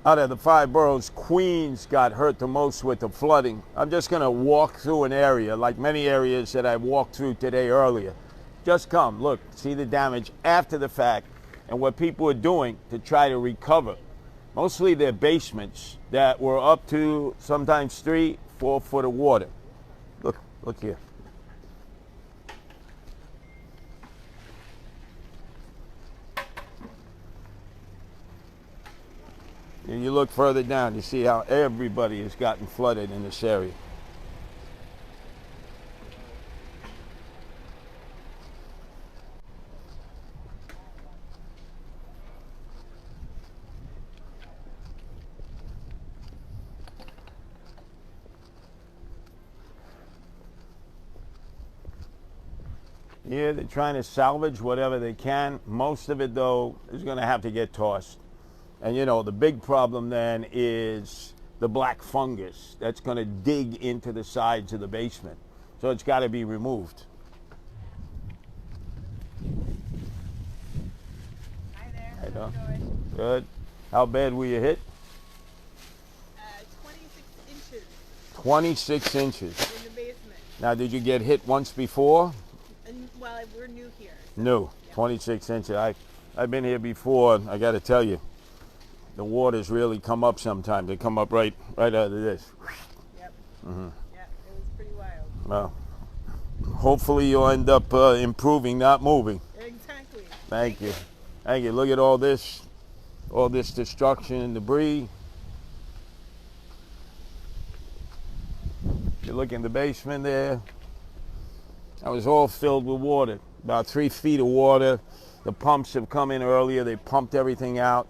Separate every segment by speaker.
Speaker 1: Out of the 5 boroughs, Queens got hurt the most with the flooding. I'm just going to walk through an area, like many areas that I walked through today earlier. Just come, look, see the damage after the fact and what people are doing to try to recover. Mostly their basements that were up to sometimes 3-4 foot of water. Look here. And you look further down, you see how everybody has gotten flooded in this area. Yeah, they're trying to salvage whatever they can. Most of it, though, is going to have to get tossed. And, you know, the big problem then is the black fungus that's going to dig into the sides of the basement. So it's got to be removed.
Speaker 2: Hi there.
Speaker 1: How you doing?
Speaker 2: Doing?
Speaker 1: Good. How bad were you hit?
Speaker 2: 26 inches
Speaker 1: 26 inches.
Speaker 2: in the basement.
Speaker 1: Now, did you get hit once before?
Speaker 2: And, well, we're new here. So,
Speaker 1: No,
Speaker 2: yeah.
Speaker 1: 26 inches. I've been here before. I got to tell you, the waters really come up sometimes. They come up right out of this.
Speaker 2: Yep.
Speaker 1: Mm-hmm.
Speaker 2: Yeah, it was pretty wild.
Speaker 1: Well, hopefully you'll end up improving, not moving.
Speaker 2: Exactly.
Speaker 1: Thank you. Thank you. Look at all this destruction and debris. You look in the basement there. That was all filled with water, about 3 feet of water. The pumps have come in earlier. They pumped everything out.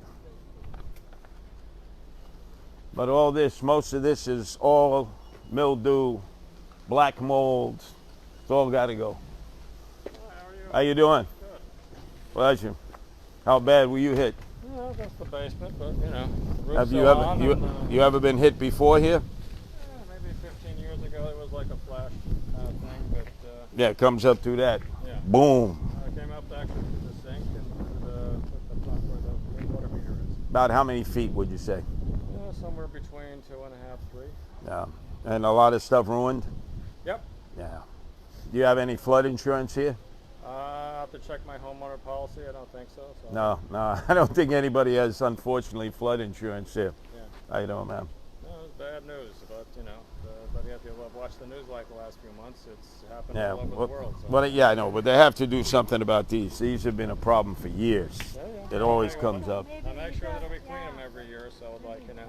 Speaker 1: But all this, most of this is all mildew, black mold. It's all got to go. How you doing?
Speaker 3: Good.
Speaker 1: Pleasure. How bad were you hit?
Speaker 3: Well, that's the basement, but you know.
Speaker 1: Have you
Speaker 3: still
Speaker 1: ever
Speaker 3: on
Speaker 1: you ever been hit before here?
Speaker 3: maybe 15 years ago it was like a flash thing, but
Speaker 1: Yeah, it comes up through that.
Speaker 3: yeah.
Speaker 1: Boom.
Speaker 3: I came up actually to the sink and to the front where the water meter is.
Speaker 1: About how many feet would you say?
Speaker 3: Somewhere between 2.5, 3.
Speaker 1: Yeah. And a lot of stuff ruined?
Speaker 3: Yep.
Speaker 1: Yeah. Do you have any flood insurance here?
Speaker 3: I have to check my homeowner policy. I don't think so.
Speaker 1: No, I don't think anybody has, unfortunately, flood insurance here.
Speaker 3: Yeah.
Speaker 1: How you doing, man?
Speaker 3: No, it's bad news, but you know, but you have to watch the news like the last few months. It's happened
Speaker 1: Yeah.
Speaker 3: all over the world. So.
Speaker 1: Well, yeah, I know, but they have to do something about these. These have been a problem for years.
Speaker 3: Yeah.
Speaker 1: It always comes up.
Speaker 3: I make sure that we clean them every year, so like you know.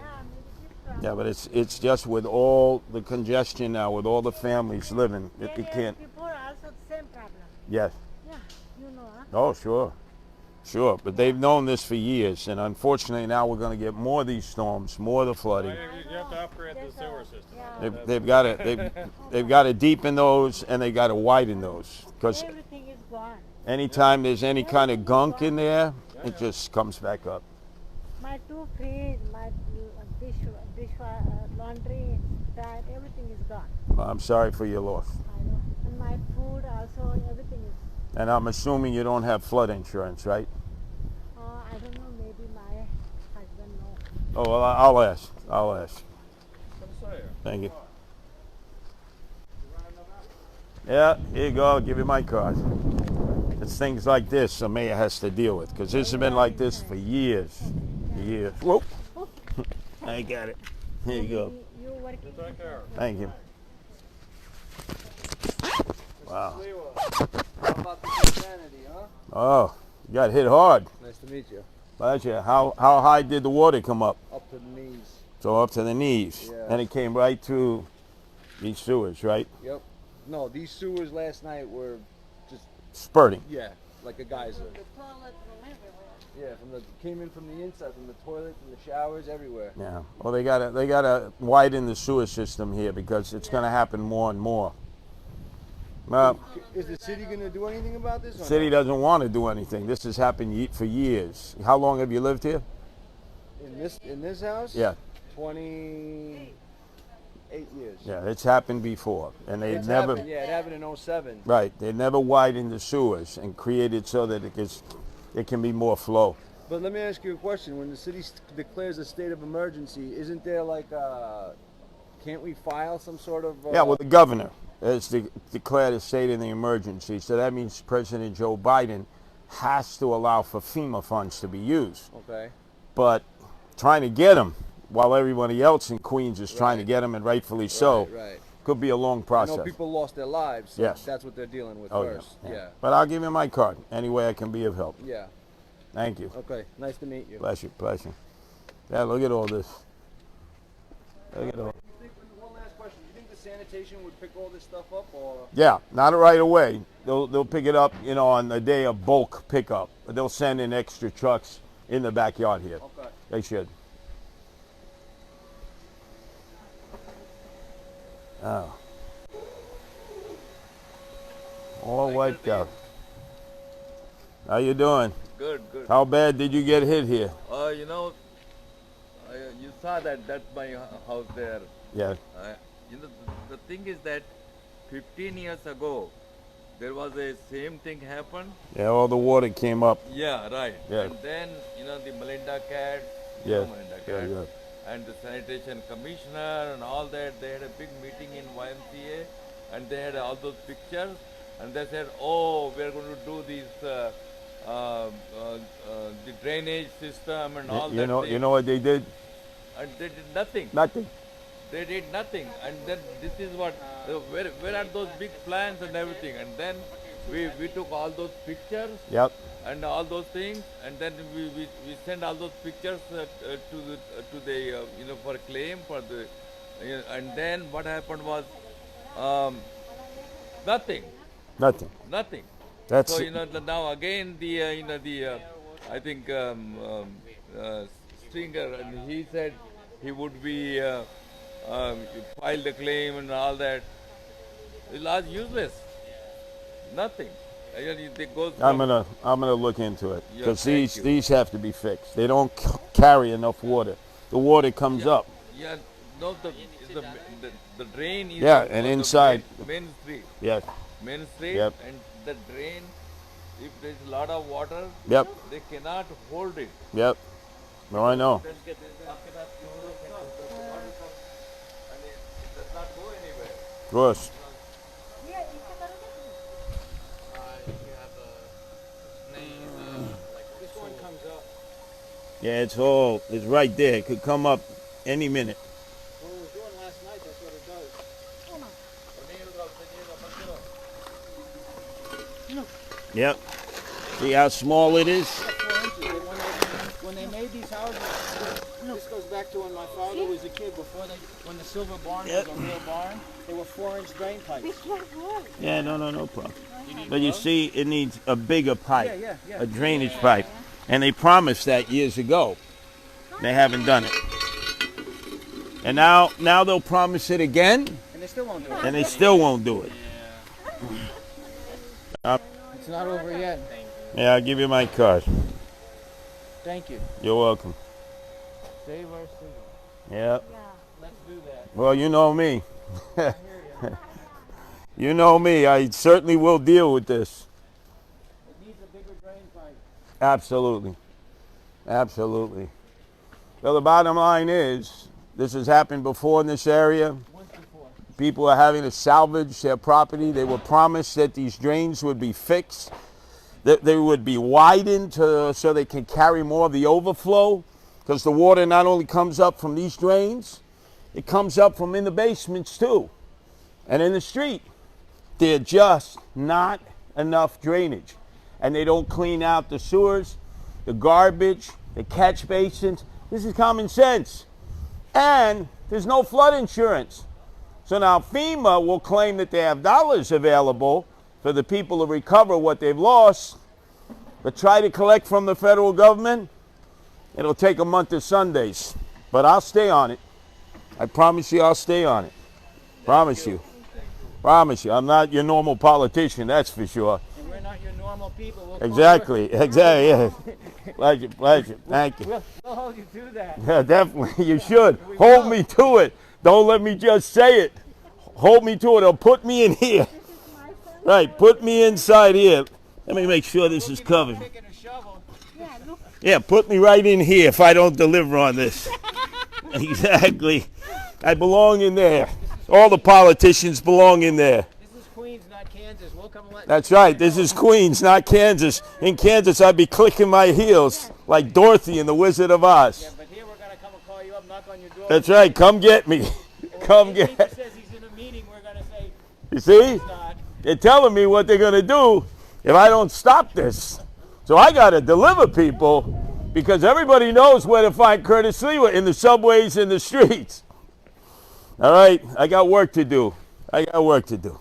Speaker 1: Yeah, but it's just with all the congestion now, with all the families living, it can't.
Speaker 4: People also the same problem.
Speaker 1: Yes.
Speaker 4: Yeah, you know, huh?
Speaker 1: Oh, sure. But they've known this for years, and unfortunately now we're going to get more of these storms, more of the flooding.
Speaker 3: You have to upgrade the sewer system.
Speaker 4: Yeah.
Speaker 1: They've got to deepen those, and they got to widen those, because
Speaker 4: Everything is gone.
Speaker 1: anytime there's any kind of gunk in there, it just comes back up.
Speaker 4: My 2 fridge, my laundry, that everything is gone.
Speaker 1: Well, I'm sorry for your loss.
Speaker 4: I know. And my food also, everything is.
Speaker 1: And I'm assuming you don't have flood insurance, right?
Speaker 4: I don't know. Maybe my husband knows.
Speaker 1: Oh, well, I'll ask. Thank you. Yeah, here you go. I'll give you my card. It's things like this the mayor has to deal with, because this has been like this for years. Whoa. I got it. Here you go.
Speaker 4: You working?
Speaker 3: Take care.
Speaker 1: Thank you. Wow.
Speaker 5: How about the insanity, huh?
Speaker 1: Oh, you got hit hard.
Speaker 5: Nice to meet you.
Speaker 1: Gotcha. How high did the water come up?
Speaker 5: Up to the knees.
Speaker 1: So up to the knees.
Speaker 5: Yeah.
Speaker 1: And it came right through these sewers, right?
Speaker 5: Yep. No, these sewers last night were just,
Speaker 1: Spurting.
Speaker 5: yeah, like a geyser.
Speaker 4: The toilet from everywhere.
Speaker 5: Yeah, came in from the inside, from the toilet, from the showers, everywhere.
Speaker 1: Yeah. Well, they gotta widen the sewer system here, because it's going to happen more and more. Well,
Speaker 5: Is the city going to do anything about this?
Speaker 1: the city doesn't want to do anything. This has happened for years. How long have you lived here?
Speaker 5: In this house?
Speaker 1: Yeah.
Speaker 5: 28 years.
Speaker 1: Yeah, it's happened before, and they
Speaker 5: It's
Speaker 1: never.
Speaker 5: happened, yeah, it happened in 07.
Speaker 1: Right. They never widened the sewers and created so that it can be more flow.
Speaker 5: But let me ask you a question. When the city declares a state of emergency, isn't there like can't we file some sort of?
Speaker 1: Yeah, well, the governor has declared a state of the emergency, so that means President Joe Biden has to allow for FEMA funds to be used.
Speaker 5: Okay.
Speaker 1: But trying to get them while everybody else in Queens is trying to get them, and rightfully so,
Speaker 5: Right.
Speaker 1: could be a long
Speaker 5: I
Speaker 1: process.
Speaker 5: know people lost their lives. So
Speaker 1: Yes.
Speaker 5: That's what they're dealing with
Speaker 1: Oh,
Speaker 5: first.
Speaker 1: yeah. But I'll give you my card. Any way I can be of help.
Speaker 5: Yeah.
Speaker 1: Thank you.
Speaker 5: Okay. Nice to meet you.
Speaker 1: Bless you. Bless you. Yeah, look at all this. Look at all.
Speaker 5: One last question. Do you think the sanitation would pick all this stuff up, or?
Speaker 1: Yeah, not right away. They'll pick it up, on the day of bulk pickup. They'll send in extra trucks in the backyard here.
Speaker 5: Okay.
Speaker 1: They should. Oh. All wiped out. How you doing?
Speaker 6: Good, good.
Speaker 1: How bad did you get hit here?
Speaker 6: You saw that's my house there.
Speaker 1: Yeah.
Speaker 6: The thing is that 15 years ago, there was a same thing happened.
Speaker 1: Yeah, all the water came up.
Speaker 6: Yeah, right.
Speaker 1: Yeah.
Speaker 6: And then, the Melinda cat,
Speaker 1: Yeah.
Speaker 6: Melinda
Speaker 1: Yeah,
Speaker 6: cat,
Speaker 1: yeah.
Speaker 6: and the sanitation commissioner and all that, they had a big meeting in YMCA, and they had all those pictures, and they said, oh, we're going to do these, the drainage system and all that.
Speaker 1: You know what they did?
Speaker 6: And they did nothing.
Speaker 1: Nothing.
Speaker 6: They did nothing, and then this is what, where are those big plans and everything? And then we took all those pictures
Speaker 1: Yep.
Speaker 6: and all those things, and then we sent all those pictures to the for claim for the, and then what happened was nothing.
Speaker 1: Nothing. That's
Speaker 6: So now again the I think Stringer, and he said he would be file the claim and all that. It was useless. Nothing. They go
Speaker 1: I'm gonna look into it
Speaker 6: Yeah,
Speaker 1: because
Speaker 6: thank you.
Speaker 1: these have to be fixed. They don't carry enough water. The water comes up.
Speaker 6: Yeah, no, the drain is
Speaker 1: Yeah,
Speaker 6: on
Speaker 1: and
Speaker 6: the
Speaker 1: inside.
Speaker 6: main street.
Speaker 1: Yeah.
Speaker 6: Main street,
Speaker 1: Yep.
Speaker 6: and the drain, if there's a lot of water,
Speaker 1: Yep.
Speaker 6: they cannot hold it.
Speaker 1: Yep. No, I know.
Speaker 6: And it does not go anywhere.
Speaker 1: Of course.
Speaker 5: This one comes up.
Speaker 1: Yeah, it's right there. It could come up any minute.
Speaker 5: What we were doing last night, that's what it does.
Speaker 1: Yep. See how small it is?
Speaker 5: 4 inches. When they made these houses, this goes back to when my father was a kid. When the silver barn was a real barn, they were 4-inch drain pipes.
Speaker 1: Yeah, no problem. But you see, it needs a bigger pipe,
Speaker 5: Yeah.
Speaker 1: a drainage pipe. And they promised that years ago. They haven't done it. And now they'll promise it again,
Speaker 5: And they still won't do it.
Speaker 1: and they still won't do it.
Speaker 5: It's not over yet.
Speaker 1: Yeah, I'll give you my card.
Speaker 5: Thank you.
Speaker 1: You're welcome.
Speaker 5: Save our city.
Speaker 1: Yeah.
Speaker 5: Let's do that.
Speaker 1: Well, you know me. You know me. I certainly will deal with this.
Speaker 5: It needs a bigger drain pipe.
Speaker 1: Absolutely. Absolutely. Well, the bottom line is, this has happened before in this area.
Speaker 5: Once before.
Speaker 1: People are having to salvage their property. They were promised that these drains would be fixed, that they would be widened so they can carry more of the overflow, because the water not only comes up from these drains, it comes up from in the basements too, and in the street. They're just not enough drainage, and they don't clean out the sewers, the garbage, the catch basins. This is common sense. And there's no flood insurance. So now FEMA will claim that they have dollars available for the people to recover what they've lost, but try to collect from the federal government, it'll take a month of Sundays. But I'll stay on it. I promise you I'll stay on it. Promise you. Promise you. I'm not your normal politician, that's for sure.
Speaker 5: And we're not your normal people.
Speaker 1: Exactly. Yeah. Pleasure. Thank you.
Speaker 5: We'll hold you to that.
Speaker 1: Yeah, definitely. You should. Hold me to it. Don't let me just say it. Hold me to it or put me in here. Right, put me inside here. Let me make sure this is covered.
Speaker 5: Taking a shovel.
Speaker 4: Yeah,
Speaker 1: Yeah, put me right in here if I don't deliver on this. Exactly. I belong in there. All the politicians belong in there.
Speaker 5: This is Queens, not Kansas. We'll come and let
Speaker 1: That's right. This is Queens, not Kansas. In Kansas, I'd be clicking my heels like Dorothy in The Wizard of Oz.
Speaker 5: Yeah, but here we're going to come and call you up, knock on your door.
Speaker 1: That's right. Come get me. Come
Speaker 5: If he
Speaker 1: get.
Speaker 5: says he's in a meeting, we're going to say
Speaker 1: You see?
Speaker 5: he's not.
Speaker 1: They're telling me what they're going to do if I don't stop this. So I got to deliver people because everybody knows where to find Curtis Sliwa in the subways, in the streets. All right, I got work to do. I got work to do.